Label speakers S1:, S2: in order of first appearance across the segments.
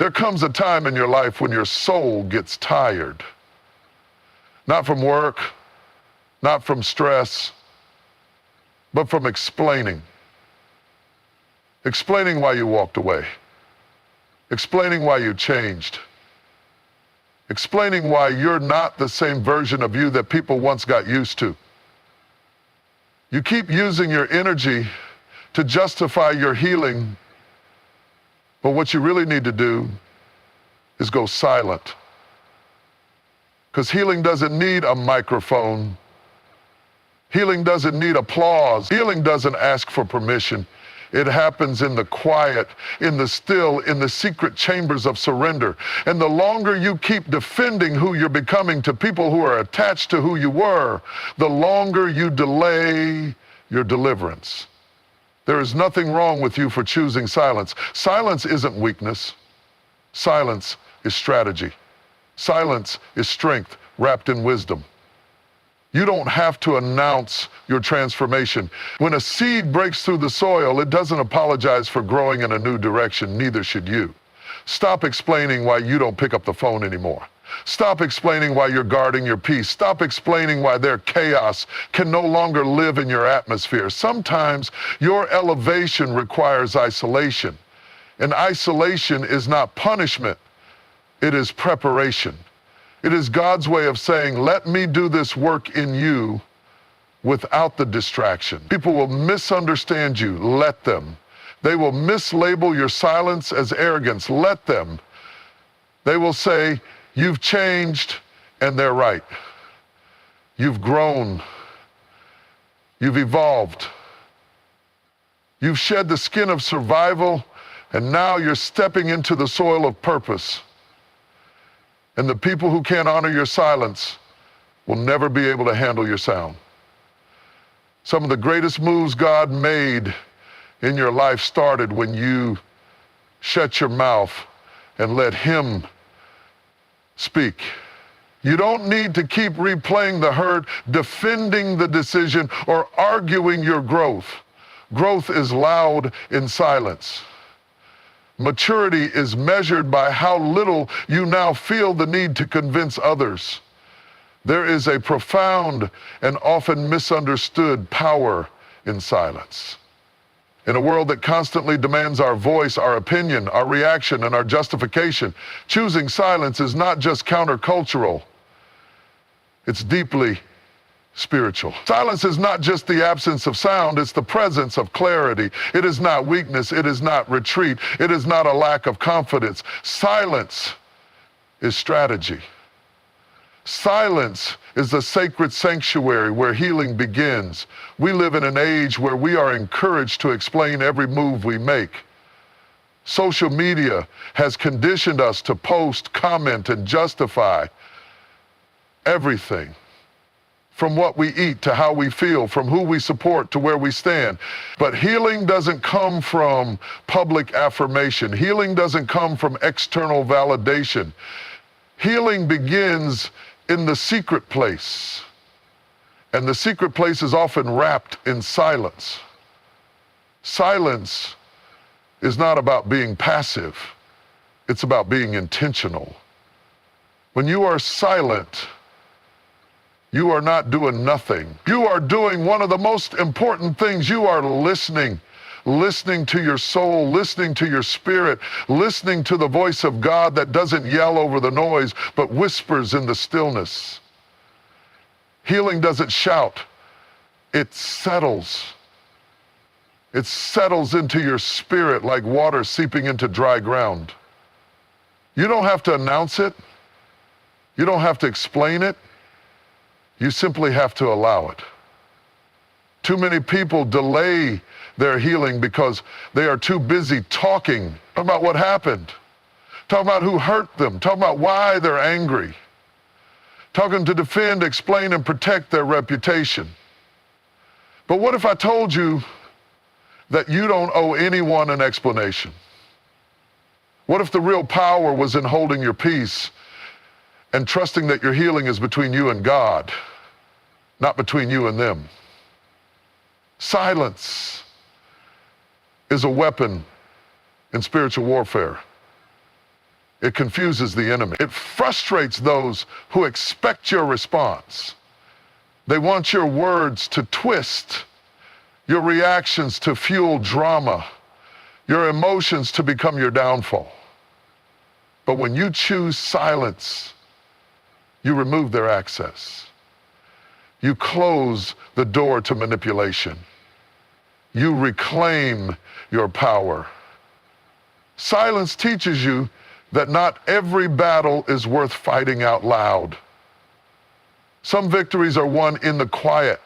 S1: There comes a time in your life when your soul gets tired. Not from work, not from stress, but from explaining. Explaining why you walked away. Explaining why you changed. Explaining why you're not the same version of you that people once got used to. You keep using your energy to justify your healing, but what you really need to do is go silent. Because healing doesn't need a microphone. Healing doesn't need applause. Healing doesn't ask for permission. It happens in the quiet, in the still, in the secret chambers of surrender. And the longer you keep defending who you're becoming to people who are attached to who you were, the longer you delay your deliverance. There is nothing wrong with you for choosing silence. Silence isn't weakness. Silence is strategy. Silence is strength wrapped in wisdom. You don't have to announce your transformation. When a seed breaks through the soil, it doesn't apologize for growing in a new direction, neither should you. Stop explaining why you don't pick up the phone anymore. Stop explaining why you're guarding your peace. Stop explaining why their chaos can no longer live in your atmosphere. Sometimes your elevation requires isolation. And isolation is not punishment, it is preparation. It is God's way of saying, let me do this work in you without the distraction. People will misunderstand you. Let them. They will mislabel your silence as arrogance. Let them. They will say, you've changed, and they're right. You've grown. You've evolved. You've shed the skin of survival, and now you're stepping into the soil of purpose. And the people who can't honor your silence will never be able to handle your sound. Some of the greatest moves God made in your life started when you shut your mouth and let Him speak. You don't need to keep replaying the hurt, defending the decision, or arguing your growth. Growth is loud in silence. Maturity is measured by how little you now feel the need to convince others. There is a profound and often misunderstood power in silence. In a world that constantly demands our voice, our opinion, our reaction, and our justification, choosing silence is not just countercultural, it's deeply spiritual. Silence is not just the absence of sound, it's the presence of clarity. It is not weakness, it is not retreat, it is not a lack of confidence. Silence is strategy. Silence is the sacred sanctuary where healing begins. We live in an age where we are encouraged to explain every move we make. Social media has conditioned us to post, comment, and justify everything. From what we eat to how we feel, from who we support to where we stand. But healing doesn't come from public affirmation. Healing doesn't come from external validation. Healing begins in the secret place. And the secret place is often wrapped in silence. Silence is not about being passive. It's about being intentional. When you are silent, you are not doing nothing. You are doing one of the most important things. You are listening to your soul, listening to your spirit, listening to the voice of God that doesn't yell over the noise, but whispers in the stillness. Healing doesn't shout, it settles. It settles into your spirit like water seeping into dry ground. You don't have to announce it. You don't have to explain it. You simply have to allow it. Too many people delay their healing because they are too busy talking about what happened, talking about who hurt them, talking about why they're angry, talking to defend, explain, and protect their reputation. But what if I told you that you don't owe anyone an explanation? What if the real power was in holding your peace and trusting that your healing is between you and God, not between you and them? Silence is a weapon in spiritual warfare. It confuses the enemy. It frustrates those who expect your response. They want your words to twist, your reactions to fuel drama, your emotions to become your downfall. But when you choose silence, you remove their access. You close the door to manipulation. You reclaim your power. Silence teaches you that not every battle is worth fighting out loud. Some victories are won in the quiet,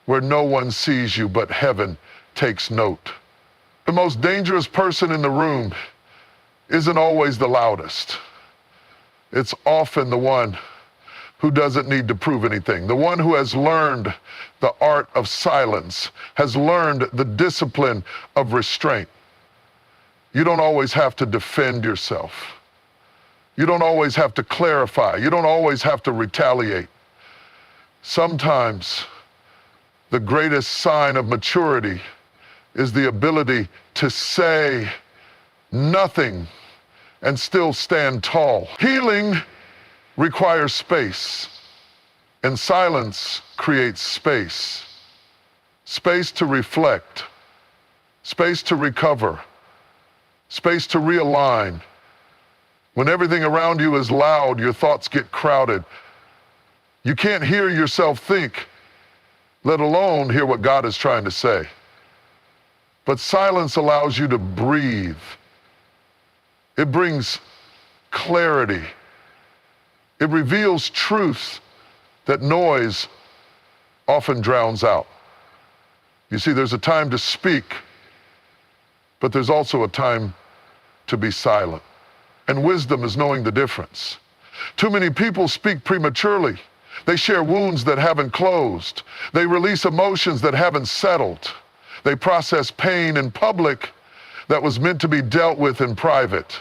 S1: where no one sees you but heaven takes note. The most dangerous person in the room isn't always the loudest. It's often the one who doesn't need to prove anything. The one who has learned the art of silence, has learned the discipline of restraint. You don't always have to defend yourself. You don't always have to clarify. You don't always have to retaliate. Sometimes the greatest sign of maturity is the ability to say nothing and still stand tall. Healing requires space, and silence creates space. Space to reflect, space to recover, space to realign. When everything around you is loud, your thoughts get crowded. You can't hear yourself think, let alone hear what God is trying to say. But silence allows you to breathe. It brings clarity. It reveals truth that noise often drowns out. You see, there's a time to speak, but there's also a time to be silent. And wisdom is knowing the difference. Too many people speak prematurely. They share wounds that haven't closed. They release emotions that haven't settled. They process pain in public that was meant to be dealt with in private.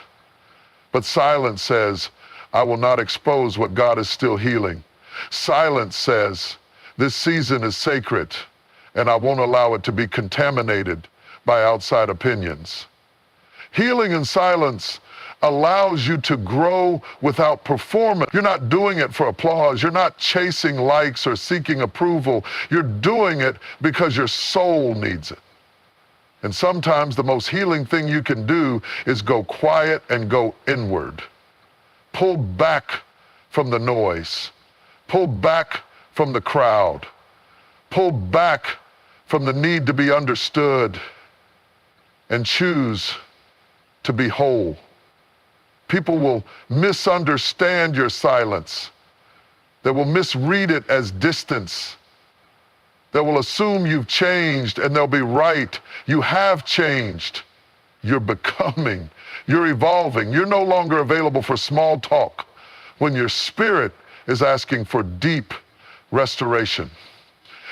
S1: But silence says, I will not expose what God is still healing. Silence says, this season is sacred, and I won't allow it to be contaminated by outside opinions. Healing in silence allows you to grow without performance. You're not doing it for applause. You're not chasing likes or seeking approval. You're doing it because your soul needs it. And sometimes the most healing thing you can do is go quiet and go inward. Pull back from the noise. Pull back from the crowd. Pull back from the need to be understood and choose to be whole. People will misunderstand your silence. They will misread it as distance. They will assume you've changed, and they'll be right. You have changed. You're becoming. You're evolving. You're no longer available for small talk when your spirit is asking for deep restoration.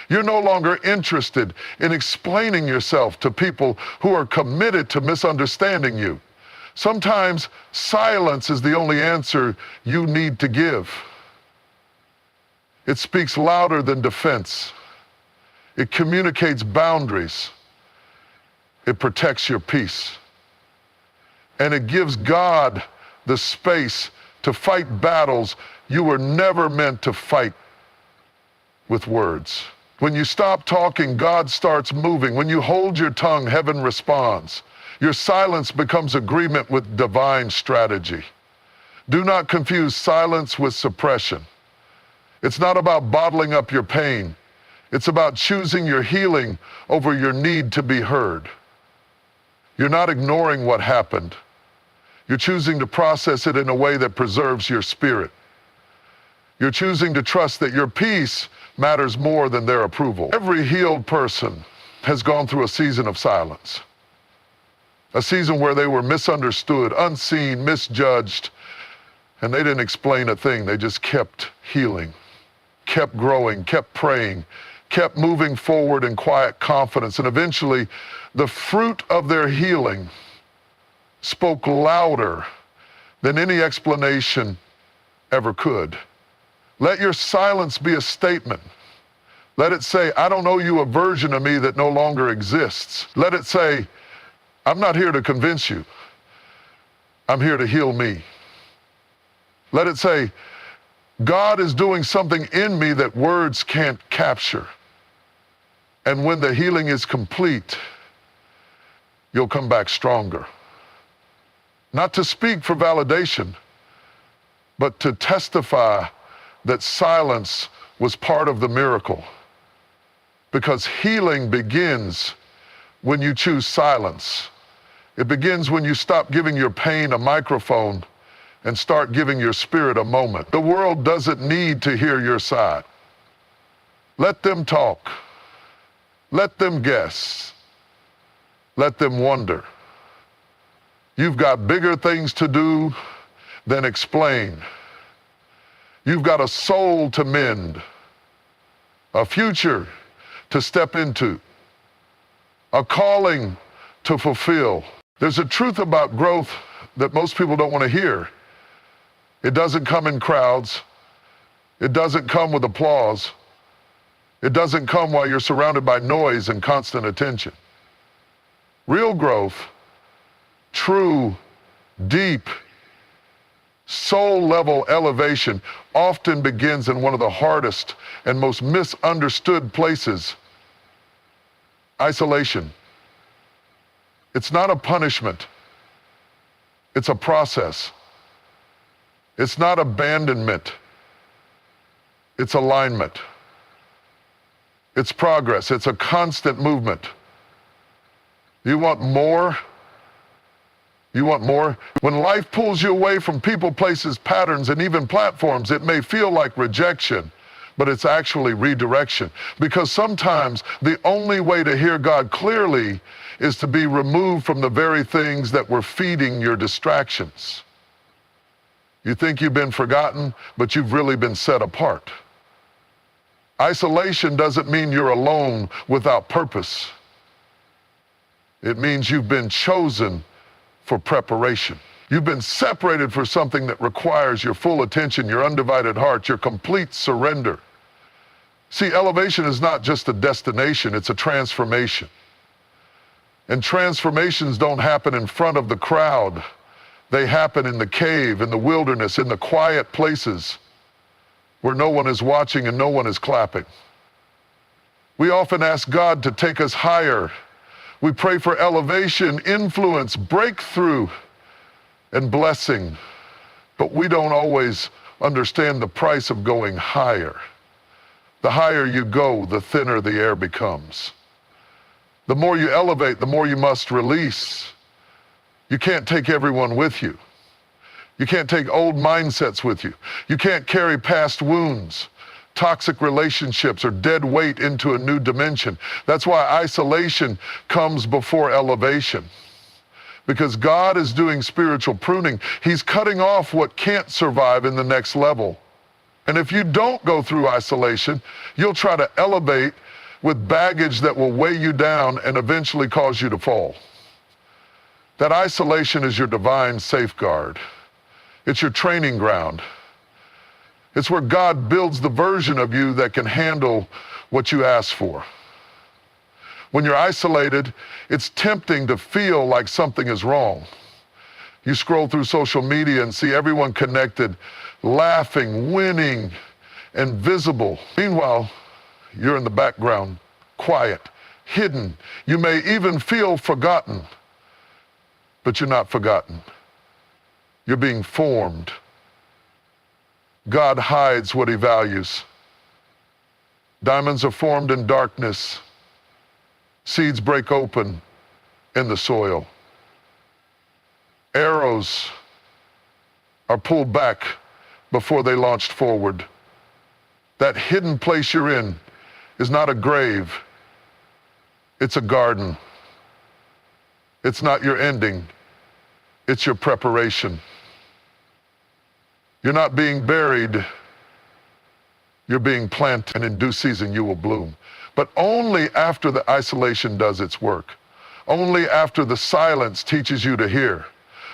S1: You're no longer interested in explaining yourself to people who are committed to misunderstanding you. Sometimes silence is the only answer you need to give. It speaks louder than defense. It communicates boundaries. It protects your peace. And it gives God the space to fight battles you were never meant to fight with words. When you stop talking, God starts moving. When you hold your tongue, heaven responds. Your silence becomes agreement with divine strategy. Do not confuse silence with suppression. It's not about bottling up your pain. It's about choosing your healing over your need to be heard. You're not ignoring what happened. You're choosing to process it in a way that preserves your spirit. You're choosing to trust that your peace matters more than their approval. Every healed person has gone through a season of silence. A season where they were misunderstood, unseen, misjudged, and they didn't explain a thing. They just kept healing, kept growing, kept praying, kept moving forward in quiet confidence. And eventually, the fruit of their healing spoke louder than any explanation ever could. Let your silence be a statement. Let it say, I don't owe you a version of me that no longer exists. Let it say, I'm not here to convince you. I'm here to heal me. Let it say, God is doing something in me that words can't capture. And when the healing is complete, you'll come back stronger. Not to speak for validation, but to testify that silence was part of the miracle. Because healing begins when you choose silence. It begins when you stop giving your pain a microphone and start giving your spirit a moment. The world doesn't need to hear your side. Let them talk. Let them guess. Let them wonder. You've got bigger things to do than explain. You've got a soul to mend, a future to step into, a calling to fulfill. There's a truth about growth that most people don't want to hear. It doesn't come in crowds. It doesn't come with applause. It doesn't come while you're surrounded by noise and constant attention. Real growth, true, deep, soul-level elevation often begins in one of the hardest and most misunderstood places: isolation. It's not a punishment. It's a process. It's not abandonment. It's alignment. It's progress. It's a constant movement. You want more? You want more? When life pulls you away from people, places, patterns, and even platforms, it may feel like rejection, but it's actually redirection. Because sometimes the only way to hear God clearly is to be removed from the very things that were feeding your distractions. You think you've been forgotten, but you've really been set apart. Isolation doesn't mean you're alone without purpose. It means you've been chosen for preparation. You've been separated for something that requires your full attention, your undivided heart, your complete surrender. See, elevation is not just a destination, it's a transformation. And transformations don't happen in front of the crowd. They happen in the cave, in the wilderness, in the quiet places where no one is watching and no one is clapping. We often ask God to take us higher. We pray for elevation, influence, breakthrough, and blessing. But we don't always understand the price of going higher. The higher you go, the thinner the air becomes. The more you elevate, the more you must release. You can't take everyone with you. You can't take old mindsets with you. You can't carry past wounds, toxic relationships, or dead weight into a new dimension. That's why isolation comes before elevation. Because God is doing spiritual pruning. He's cutting off what can't survive in the next level. And if you don't go through isolation, you'll try to elevate with baggage that will weigh you down and eventually cause you to fall. That isolation is your divine safeguard. It's your training ground. It's where God builds the version of you that can handle what you ask for. When you're isolated, it's tempting to feel like something is wrong. You scroll through social media and see everyone connected, laughing, winning, and visible. Meanwhile, you're in the background, quiet, hidden. You may even feel forgotten, but you're not forgotten. You're being formed. God hides what he values. Diamonds are formed in darkness. Seeds break open in the soil. Arrows are pulled back before they launched forward. That hidden place you're in is not a grave. It's a garden. It's not your ending. It's your preparation. You're not being buried. You're being planted, and in due season you will bloom. But only after the isolation does its work. Only after the silence teaches you to hear.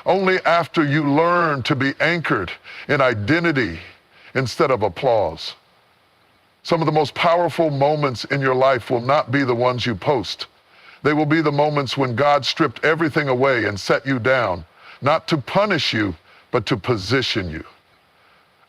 S1: Only after you learn to be anchored in identity instead of applause. Some of the most powerful moments in your life will not be the ones you post. They will be the moments when God stripped everything away and set you down, not to punish you, but to position you.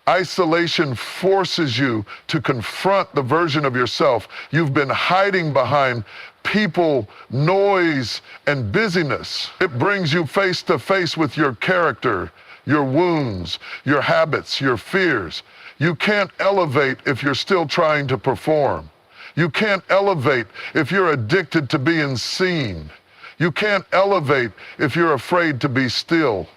S1: Isolation forces you to confront the version of yourself you've been hiding behind people, noise, and busyness. It brings you face to face with your character, your wounds, your habits, your fears. You can't elevate if you're still trying to perform. You can't elevate if you're addicted to being seen. You can't elevate if you're afraid to be still.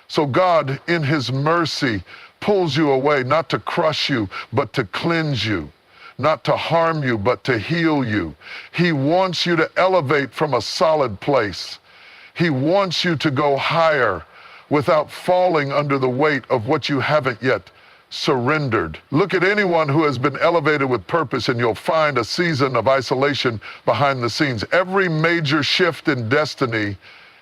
S1: So God, in His mercy, pulls you away, not to crush you, but to cleanse you, not to harm you, but to heal you. He wants you to elevate from a solid place. He wants you to go higher without falling under the weight of what you haven't yet surrendered. Look at anyone who has been elevated with purpose, and you'll find a season of isolation behind the scenes. Every major shift in destiny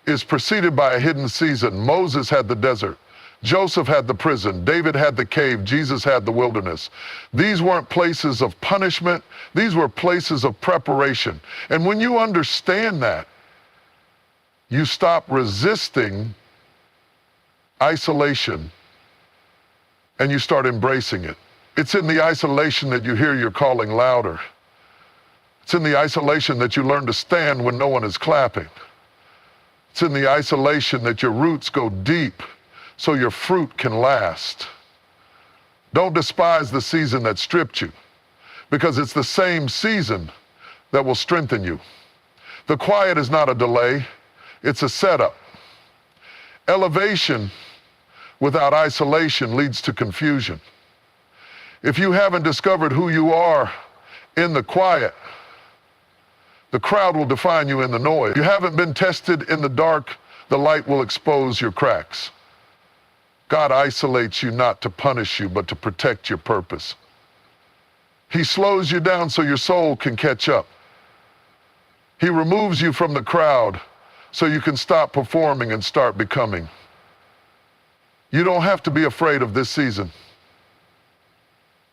S1: is preceded by a hidden season. Moses had the desert. Joseph had the prison. David had the cave. Jesus had the wilderness. These weren't places of punishment. These were places of preparation. And when you understand that, you stop resisting isolation and you start embracing it. It's in the isolation that you hear your calling louder. It's in the isolation that you learn to stand when no one is clapping. It's in the isolation that your roots go deep so your fruit can last. Don't despise the season that stripped you, because it's the same season that will strengthen you. The quiet is not a delay, it's a setup. Elevation without isolation leads to confusion. If you haven't discovered who you are in the quiet, the crowd will define you in the noise. If you haven't been tested in the dark, the light will expose your cracks. God isolates you not to punish you, but to protect your purpose. He slows you down so your soul can catch up. He removes you from the crowd so you can stop performing and start becoming. You don't have to be afraid of this season.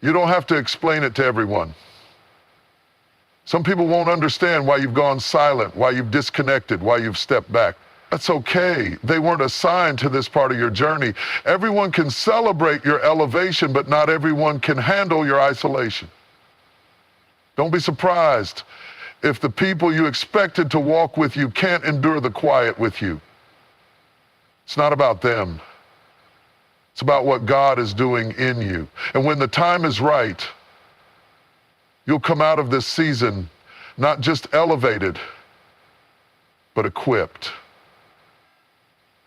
S1: You don't have to explain it to everyone. Some people won't understand why you've gone silent, why you've disconnected, why you've stepped back. That's okay. They weren't assigned to this part of your journey. Everyone can celebrate your elevation, but not everyone can handle your isolation. Don't be surprised if the people you expected to walk with you can't endure the quiet with you. It's not about them. It's about what God is doing in you. And when the time is right, you'll come out of this season not just elevated, but equipped.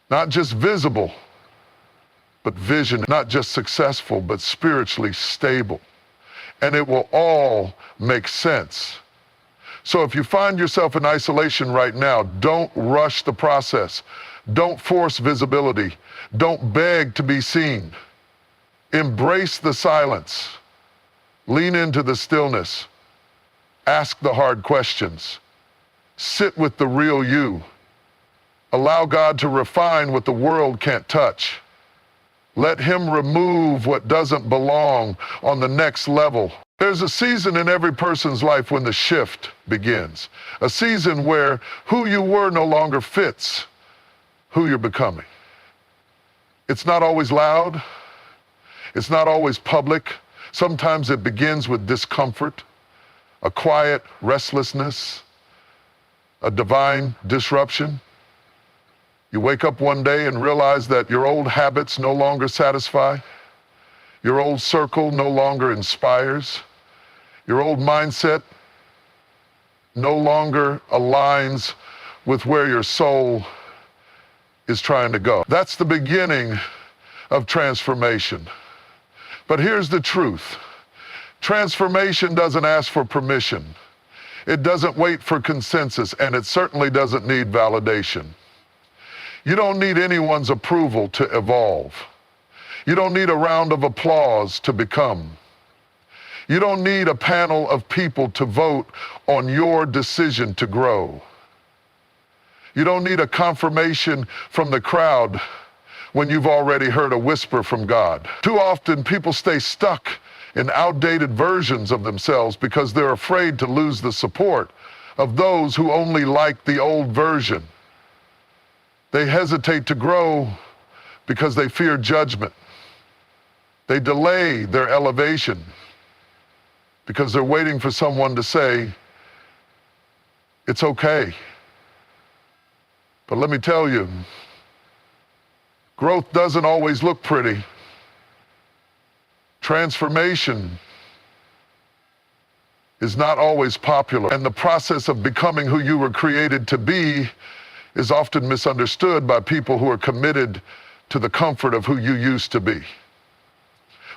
S1: Not just visible, but vision. Not just successful, but spiritually stable. And it will all make sense. So if you find yourself in isolation right now, don't rush the process. Don't force visibility. Don't beg to be seen. Embrace the silence. Lean into the stillness. Ask the hard questions. Sit with the real you. Allow God to refine what the world can't touch. Let Him remove what doesn't belong on the next level. There's a season in every person's life when the shift begins. A season where who you were no longer fits who you're becoming. It's not always loud. It's not always public. Sometimes it begins with discomfort, a quiet restlessness, a divine disruption. You wake up one day and realize that your old habits no longer satisfy. Your old circle no longer inspires. Your old mindset no longer aligns with where your soul is trying to go. That's the beginning of transformation. But here's the truth. Transformation doesn't ask for permission. It doesn't wait for consensus, and it certainly doesn't need validation. You don't need anyone's approval to evolve. You don't need a round of applause to become. You don't need a panel of people to vote on your decision to grow. You don't need a confirmation from the crowd when you've already heard a whisper from God. Too often people stay stuck in outdated versions of themselves because they're afraid to lose the support of those who only like the old version. They hesitate to grow because they fear judgment. They delay their elevation because they're waiting for someone to say, it's okay. But let me tell you, growth doesn't always look pretty. Transformation is not always popular, and the process of becoming who you were created to be is often misunderstood by people who are committed to the comfort of who you used to be.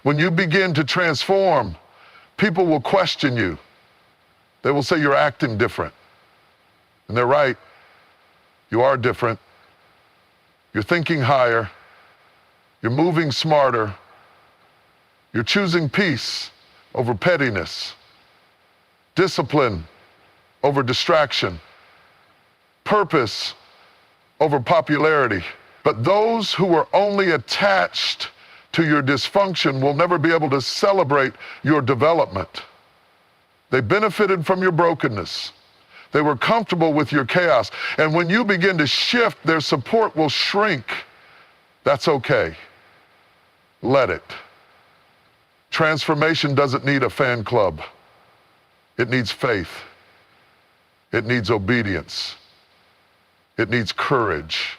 S1: When you begin to transform, people will question you. They will say you're acting different. And they're right. You are different. You're thinking higher. You're moving smarter. You're choosing peace over pettiness, discipline over distraction, purpose over popularity. But those who are only attached to your dysfunction will never be able to celebrate your development. They benefited from your brokenness. They were comfortable with your chaos. And when you begin to shift, their support will shrink. That's okay. Let it. Transformation doesn't need a fan club. It needs faith. It needs obedience. It needs courage.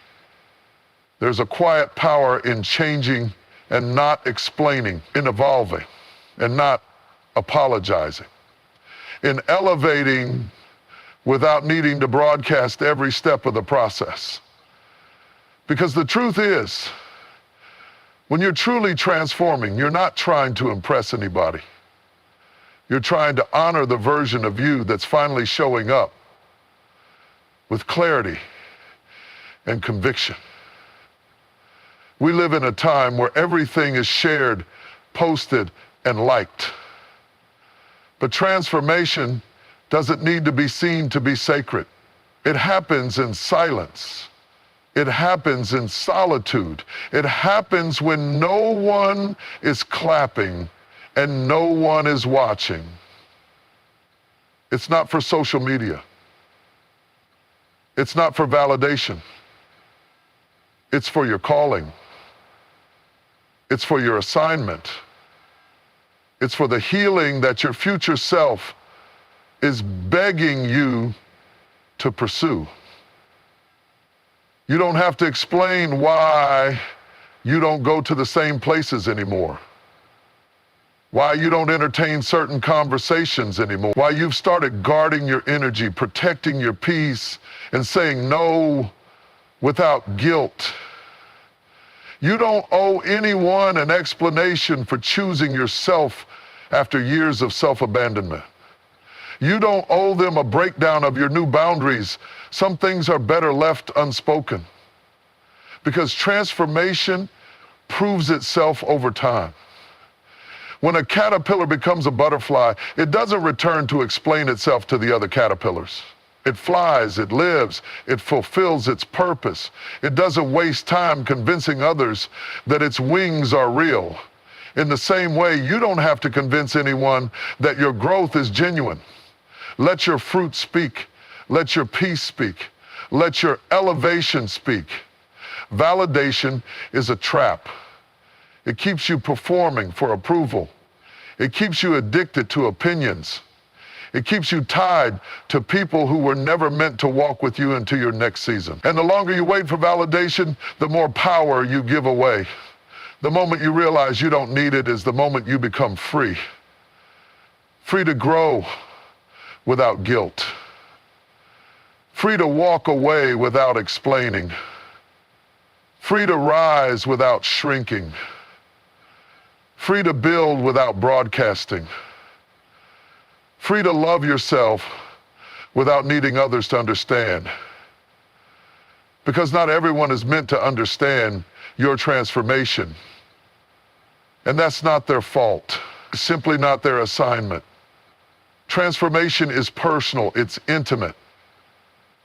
S1: There's a quiet power in changing and not explaining, in evolving and not apologizing, in elevating without needing to broadcast every step of the process. Because the truth is, when you're truly transforming, you're not trying to impress anybody. You're trying to honor the version of you that's finally showing up with clarity and conviction. We live in a time where everything is shared, posted, and liked. But transformation doesn't need to be seen to be sacred. It happens in silence. It happens in solitude. It happens when no one is clapping and no one is watching. It's not for social media. It's not for validation. It's for your calling. It's for your assignment. It's for the healing that your future self is begging you to pursue. You don't have to explain why you don't go to the same places anymore, why you don't entertain certain conversations anymore, why you've started guarding your energy, protecting your peace, and saying no without guilt. You don't owe anyone an explanation for choosing yourself after years of self-abandonment. You don't owe them a breakdown of your new boundaries. Some things are better left unspoken, because transformation proves itself over time. When a caterpillar becomes a butterfly, it doesn't return to explain itself to the other caterpillars. It flies, it lives, it fulfills its purpose. It doesn't waste time convincing others that its wings are real. In the same way, you don't have to convince anyone that your growth is genuine. Let your fruit speak. Let your peace speak. Let your elevation speak. Validation is a trap. It keeps you performing for approval. It keeps you addicted to opinions. It keeps you tied to people who were never meant to walk with you into your next season. And the longer you wait for validation, the more power you give away. The moment you realize you don't need it is the moment you become free. Free to grow without guilt. Free to walk away without explaining. Free to rise without shrinking. Free to build without broadcasting. Free to love yourself without needing others to understand. Because not everyone is meant to understand your transformation. And that's not their fault. It's simply not their assignment. Transformation is personal, it's intimate.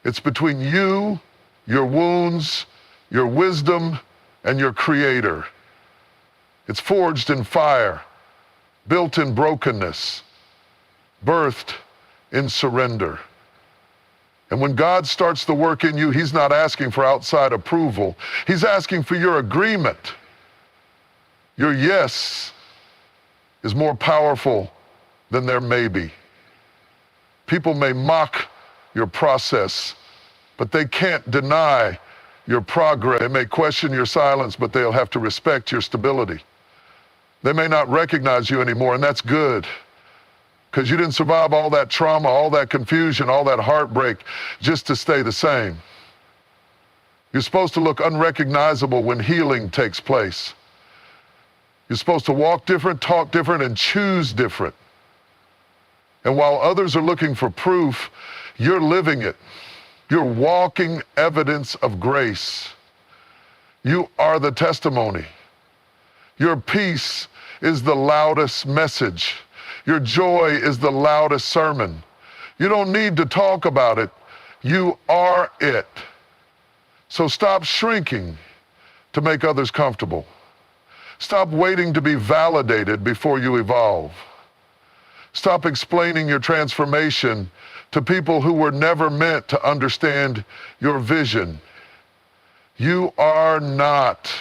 S1: It's between you, your wounds, your wisdom, and your Creator. It's forged in fire, built in brokenness, birthed in surrender. And when God starts the work in you, he's not asking for outside approval. He's asking for your agreement. Your yes is more powerful than their maybe. People may mock your process, but they can't deny your progress. They may question your silence, but they'll have to respect your stability. They may not recognize you anymore, and that's good, because you didn't survive all that trauma, all that confusion, all that heartbreak just to stay the same. You're supposed to look unrecognizable when healing takes place. You're supposed to walk different, talk different, and choose different. And while others are looking for proof, you're living it. You're walking evidence of grace. You are the testimony. Your peace is the loudest message. Your joy is the loudest sermon. You don't need to talk about it. You are it. So stop shrinking to make others comfortable. Stop waiting to be validated before you evolve. Stop explaining your transformation to people who were never meant to understand your vision. You are not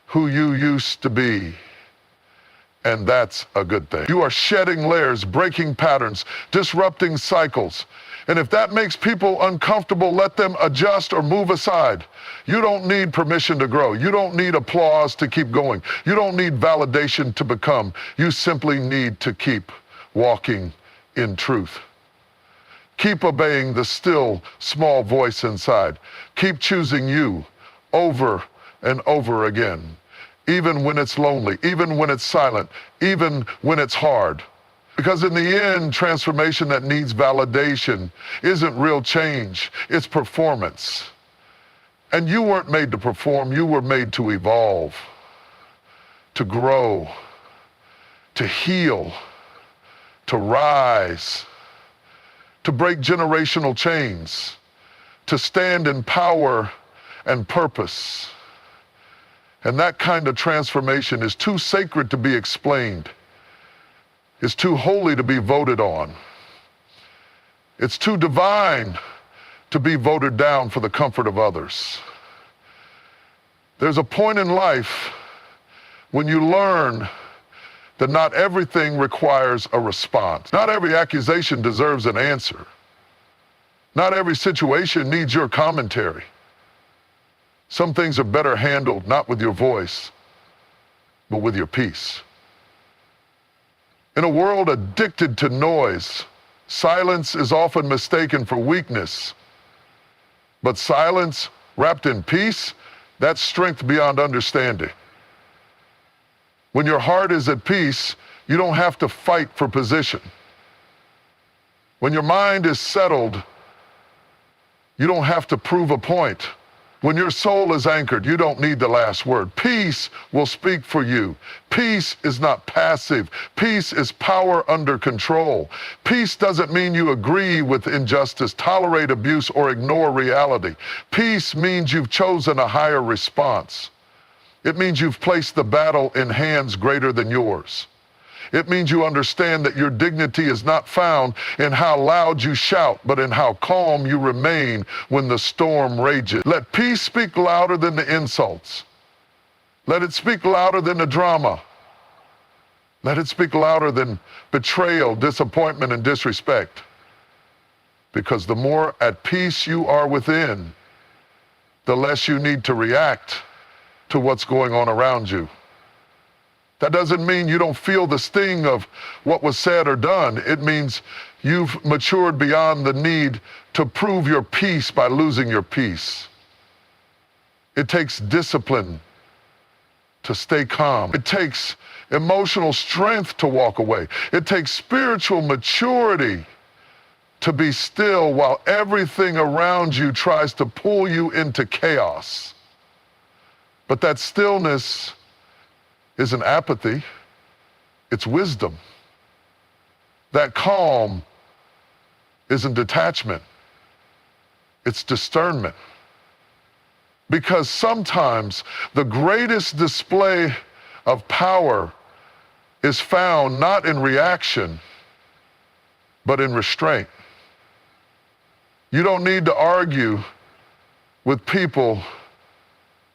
S1: who you used to be, and that's a good thing. You are shedding layers, breaking patterns, disrupting cycles. And if that makes people uncomfortable, let them adjust or move aside. You don't need permission to grow. You don't need applause to keep going. You don't need validation to become. You simply need to keep walking in truth. Keep obeying the still, small voice inside. Keep choosing you over and over again, even when it's lonely, even when it's silent, even when it's hard. Because in the end, transformation that needs validation isn't real change, it's performance. And you weren't made to perform, you were made to evolve, to grow, to heal, to rise, to break generational chains, to stand in power and purpose. And that kind of transformation is too sacred to be explained. It's too holy to be voted on. It's too divine to be voted down for the comfort of others. There's a point in life when you learn that not everything requires a response. Not every accusation deserves an answer. Not every situation needs your commentary. Some things are better handled not with your voice, but with your peace. In a world addicted to noise, silence is often mistaken for weakness. But silence wrapped in peace, that's strength beyond understanding. When your heart is at peace, you don't have to fight for position. When your mind is settled, you don't have to prove a point. When your soul is anchored, you don't need the last word. Peace will speak for you. Peace is not passive. Peace is power under control. Peace doesn't mean you agree with injustice, tolerate abuse, or ignore reality. Peace means you've chosen a higher response. It means you've placed the battle in hands greater than yours. It means you understand that your dignity is not found in how loud you shout, but in how calm you remain when the storm rages. Let peace speak louder than the insults. Let it speak louder than the drama. Let it speak louder than betrayal, disappointment, and disrespect. Because the more at peace you are within, the less you need to react to what's going on around you. That doesn't mean you don't feel the sting of what was said or done. It means you've matured beyond the need to prove your peace by losing your peace. It takes discipline to stay calm. It takes emotional strength to walk away. It takes spiritual maturity to be still while everything around you tries to pull you into chaos. But that stillness isn't apathy, it's wisdom. That calm isn't detachment, it's discernment. Because sometimes the greatest display of power is found not in reaction, but in restraint. You don't need to argue with people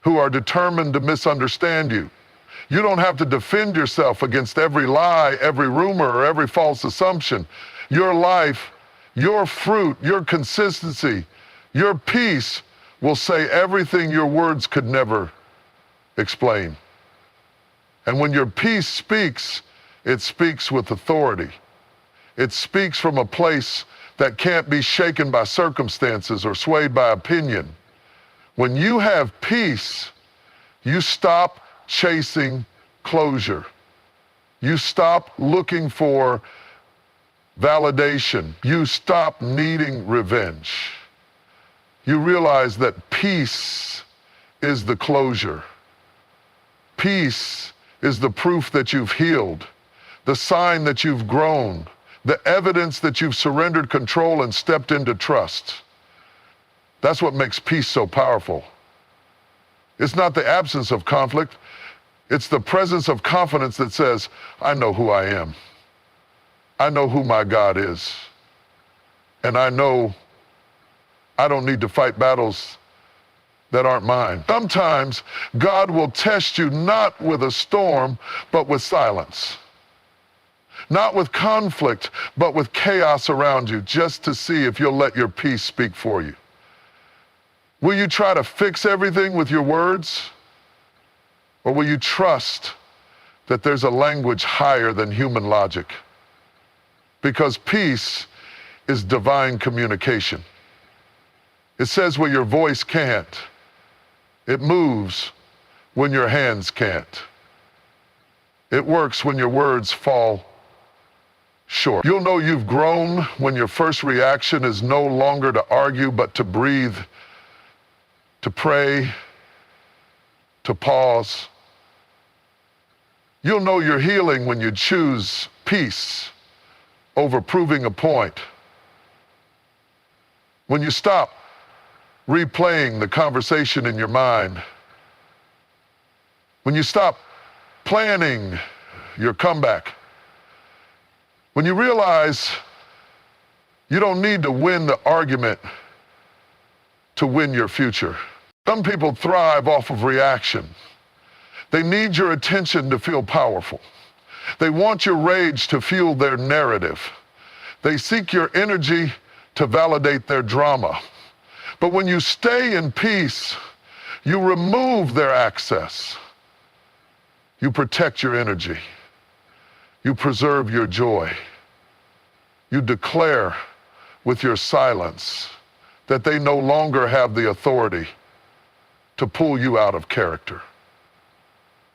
S1: who are determined to misunderstand you. You don't have to defend yourself against every lie, every rumor, or every false assumption. Your life, your fruit, your consistency, your peace will say everything your words could never explain. And when your peace speaks, it speaks with authority. It speaks from a place that can't be shaken by circumstances or swayed by opinion. When you have peace, you stop chasing closure. You stop looking for validation. You stop needing revenge. You realize that peace is the closure. Peace is the proof that you've healed, the sign that you've grown, the evidence that you've surrendered control and stepped into trust. That's what makes peace so powerful. It's not the absence of conflict. It's the presence of confidence that says, I know who I am. I know who my God is. And I know I don't need to fight battles that aren't mine. Sometimes God will test you not with a storm, but with silence. Not with conflict, but with chaos around you, just to see if you'll let your peace speak for you. Will you try to fix everything with your words? Or will you trust that there's a language higher than human logic? Because peace is divine communication. It says what your voice can't. It moves when your hands can't. It works when your words fall short. You'll know you've grown when your first reaction is no longer to argue, but to breathe, to pray, to pause. You'll know you're healing when you choose peace over proving a point. When you stop replaying the conversation in your mind. When you stop planning your comeback. When you realize you don't need to win the argument to win your future. Some people thrive off of reaction. They need your attention to feel powerful. They want your rage to fuel their narrative. They seek your energy to validate their drama. But when you stay in peace, you remove their access. You protect your energy. You preserve your joy. You declare with your silence that they no longer have the authority to pull you out of character.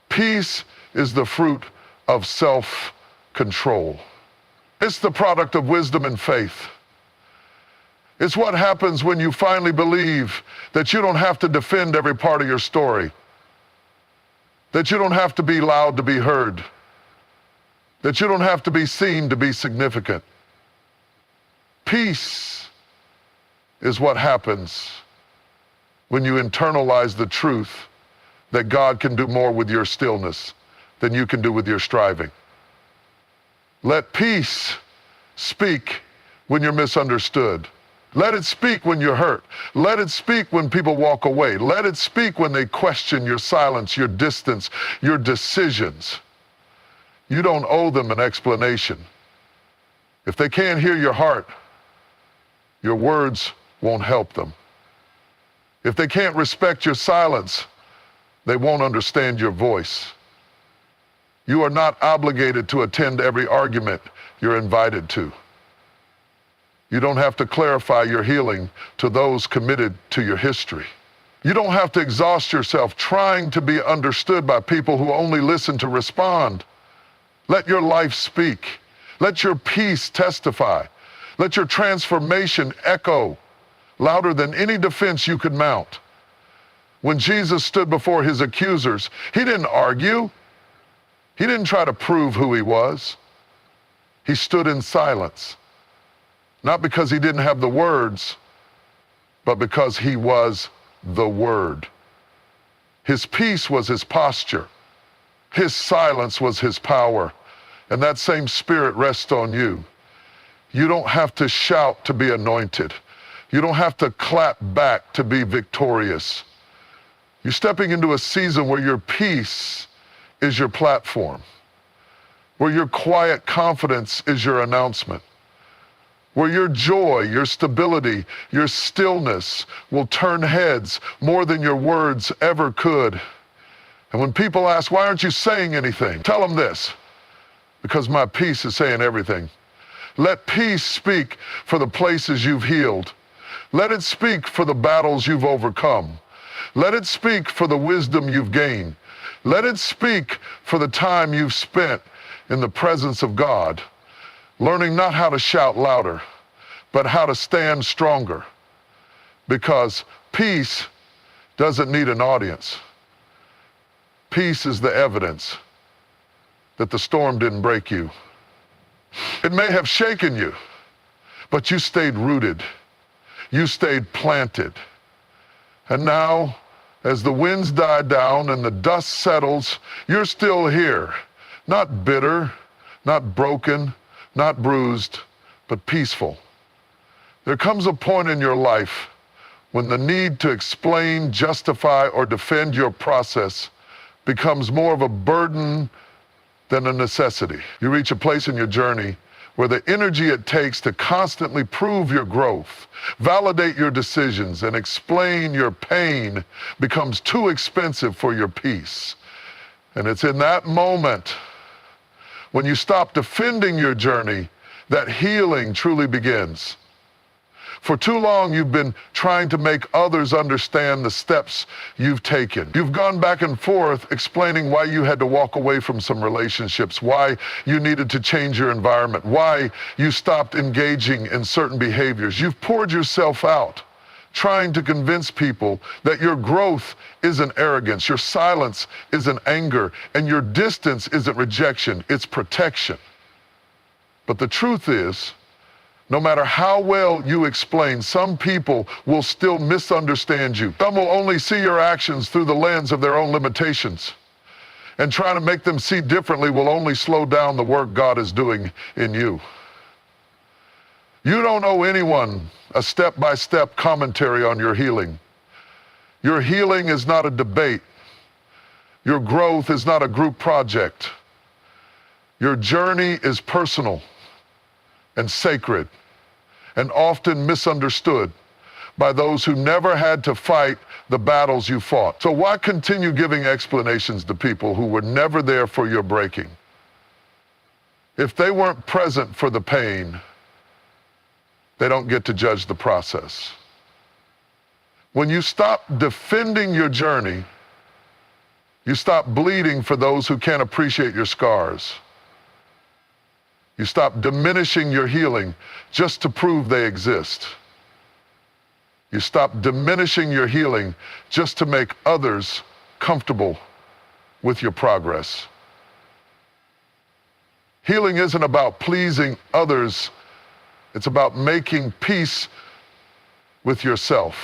S1: Peace is the fruit of self-control. It's the product of wisdom and faith. It's what happens when you finally believe that you don't have to defend every part of your story, that you don't have to be loud to be heard, that you don't have to be seen to be significant. Peace is what happens when you internalize the truth that God can do more with your stillness than you can do with your striving. Let peace speak when you're misunderstood. Let it speak when you're hurt. Let it speak when people walk away. Let it speak when they question your silence, your distance, your decisions. You don't owe them an explanation. If they can't hear your heart, your words won't help them. If they can't respect your silence, they won't understand your voice. You are not obligated to attend every argument you're invited to. You don't have to clarify your healing to those committed to your history. You don't have to exhaust yourself trying to be understood by people who only listen to respond. Let your life speak. Let your peace testify. Let your transformation echo louder than any defense you could mount. When Jesus stood before his accusers, he didn't argue. He didn't try to prove who he was. He stood in silence, not because he didn't have the words, but because he was the Word. His peace was his posture. His silence was his power. And that same spirit rests on you. You don't have to shout to be anointed. You don't have to clap back to be victorious. You're stepping into a season where your peace is your platform, where your quiet confidence is your announcement, where your joy, your stability, your stillness will turn heads more than your words ever could. And when people ask, why aren't you saying anything? Tell them this, because my peace is saying everything. Let peace speak for the places you've healed. Let it speak for the battles you've overcome. Let it speak for the wisdom you've gained. Let it speak for the time you've spent in the presence of God, learning not how to shout louder, but how to stand stronger. Because peace doesn't need an audience. Peace is the evidence that the storm didn't break you. It may have shaken you, but you stayed rooted. You stayed planted. And now, as the winds die down and the dust settles, you're still here. Not bitter, not broken, not bruised, but peaceful. There comes a point in your life when the need to explain, justify, or defend your process becomes more of a burden than a necessity. You reach a place in your journey where the energy it takes to constantly prove your growth, validate your decisions, and explain your pain becomes too expensive for your peace. And it's in that moment when you stop defending your journey that healing truly begins. For too long, you've been trying to make others understand the steps you've taken. You've gone back and forth explaining why you had to walk away from some relationships, why you needed to change your environment, why you stopped engaging in certain behaviors. You've poured yourself out, trying to convince people that your growth isn't arrogance, your silence isn't anger, and your distance isn't rejection, it's protection. But the truth is, no matter how well you explain, some people will still misunderstand you. Some will only see your actions through the lens of their own limitations. And trying to make them see differently will only slow down the work God is doing in you. You don't owe anyone a step-by-step commentary on your healing. Your healing is not a debate. Your growth is not a group project. Your journey is personal and sacred, and often misunderstood by those who never had to fight the battles you fought. So why continue giving explanations to people who were never there for your breaking? If they weren't present for the pain, they don't get to judge the process. When you stop defending your journey, you stop bleeding for those who can't appreciate your scars. You stop diminishing your healing just to prove they exist. You stop diminishing your healing just to make others comfortable with your progress. Healing isn't about pleasing others. It's about making peace with yourself.